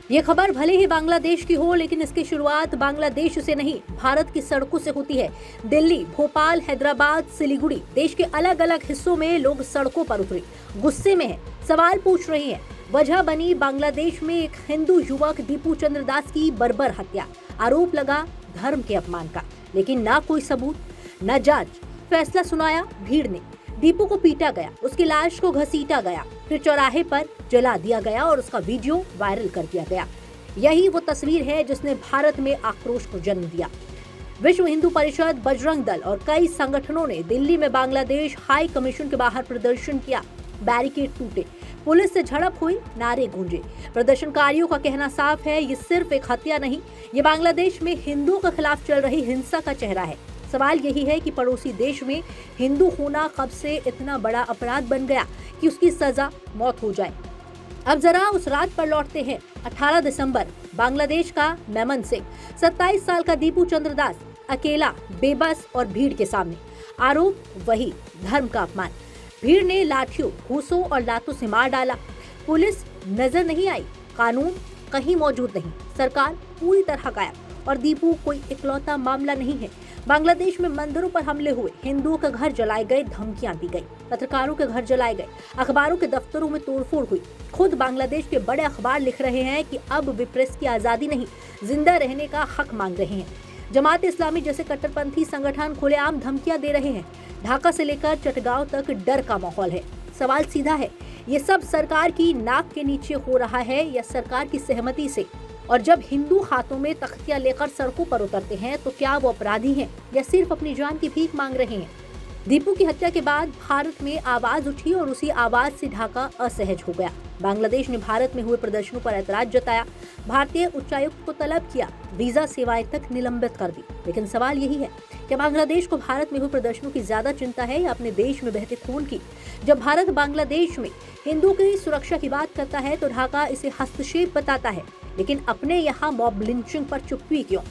ये खबर भले ही बांग्लादेश की हो, लेकिन इसकी शुरुआत बांग्लादेश से नहीं, भारत की सड़कों से होती है। दिल्ली, भोपाल, हैदराबाद, सिलीगुड़ी, देश के अलग अलग हिस्सों में लोग सड़कों पर उतरे, गुस्से में हैं, सवाल पूछ रहे हैं। वजह बनी बांग्लादेश में एक हिंदू युवक दीपू चंद्र दास की बर्बर हत्या। आरोप लगा धर्म के अपमान का, लेकिन ना कोई सबूत, न जांच। फैसला सुनाया भीड़ ने। दीपू को पीटा गया, उसकी लाश को घसीटा गया, फिर चौराहे पर जला दिया गया और उसका वीडियो वायरल कर दिया गया। यही वो तस्वीर है जिसने भारत में आक्रोश को जन्म दिया। विश्व हिंदू परिषद, बजरंग दल और कई संगठनों ने दिल्ली में बांग्लादेश हाई कमीशन के बाहर प्रदर्शन किया। बैरिकेड टूटे, पुलिस से झड़प हुई, नारे गूंजे। प्रदर्शनकारियों का कहना साफ है, ये सिर्फ एक हत्या नहीं, ये बांग्लादेश में हिंदुओं के खिलाफ चल रही हिंसा का चेहरा है। सवाल यही है कि पड़ोसी देश में हिंदू होना कब से इतना बड़ा अपराध बन गया कि उसकी सजा मौत हो जाए। अब जरा उस रात पर लौटते हैं। 18 दिसंबर, बांग्लादेश का मेमन सिंह, 27 साल का दीपू चंद्र दास, अकेला, बेबस और भीड़ के सामने। आरोप वही, धर्म का अपमान। भीड़ ने लाठियों, घूसों और लातों से मार डाला। पुलिस नजर नहीं आई, कानून कहीं मौजूद नहीं, सरकार पूरी तरह गायब। और दीपू कोई इकलौता मामला नहीं है। बांग्लादेश में मंदिरों पर हमले हुए, हिंदुओं के घर जलाए गए, धमकियां दी गई, पत्रकारों के घर जलाए गए, अखबारों के दफ्तरों में तोड़फोड़ हुई। खुद बांग्लादेश के बड़े अखबार लिख रहे हैं कि अब वे प्रेस की आजादी नहीं, जिंदा रहने का हक मांग रहे हैं। जमात इस्लामी जैसे कट्टरपंथी संगठन खुलेआम धमकियां दे रहे हैं। ढाका से लेकर चटगांव तक डर का माहौल है। सवाल सीधा है, ये सब सरकार की नाक के नीचे हो रहा है या सरकार की सहमति से? और जब हिंदू हाथों में तख्तियां लेकर सड़कों पर उतरते हैं तो क्या वो अपराधी हैं या सिर्फ अपनी जान की भीख मांग रहे हैं? दीपू की हत्या के बाद भारत में आवाज उठी और उसी आवाज से ढाका असहज हो गया। बांग्लादेश ने भारत में हुए प्रदर्शनों पर ऐतराज जताया, भारतीय उच्चायुक्त को तलब किया, वीजा सेवाएं तक निलंबित कर दी। लेकिन सवाल यही है, क्या बांग्लादेश को भारत में हुए प्रदर्शनों की ज्यादा चिंता है या अपने देश में बहते खून की? जब भारत बांग्लादेश में हिंदू की सुरक्षा की बात करता है तो ढाका इसे हस्तक्षेप बताता है, लेकिन अपने यहाँ मॉब लिंचिंग पर चुप्पी क्यों?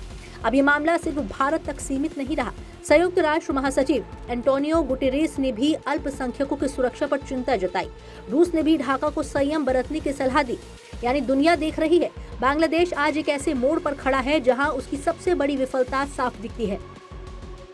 अब ये मामला सिर्फ भारत तक सीमित नहीं रहा। संयुक्त राष्ट्र महासचिव एंटोनियो गुटेरेस ने भी अल्पसंख्यकों की सुरक्षा पर चिंता जताई। रूस ने भी ढाका को संयम बरतने की सलाह दी। यानी दुनिया देख रही है, बांग्लादेश आज एक ऐसे मोड़ पर खड़ा है जहां उसकी सबसे बड़ी विफलता साफ दिखती है।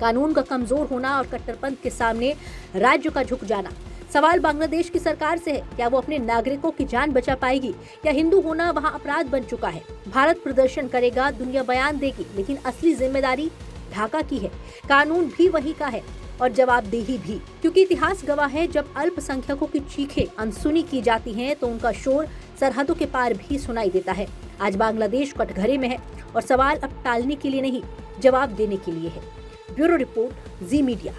कानून का कमजोर होना और कट्टरपंथ के सामने राज्य का झुक जाना। सवाल बांग्लादेश की सरकार से है, क्या वो अपने नागरिकों की जान बचा पाएगी? क्या हिंदू होना वहां अपराध बन चुका है? भारत प्रदर्शन करेगा, दुनिया बयान देगी, लेकिन असली जिम्मेदारी ढाका की है। कानून भी वही का है और जवाबदेही भी, क्योंकि इतिहास गवाह है, जब अल्पसंख्यकों की चीखें अनसुनी की जाती हैं तो उनका शोर सरहदों के पार भी सुनाई देता है। आज बांग्लादेश कटघरे में है और सवाल अब टालने के लिए नहीं, जवाब देने के लिए है। ब्यूरो रिपोर्ट, जी मीडिया।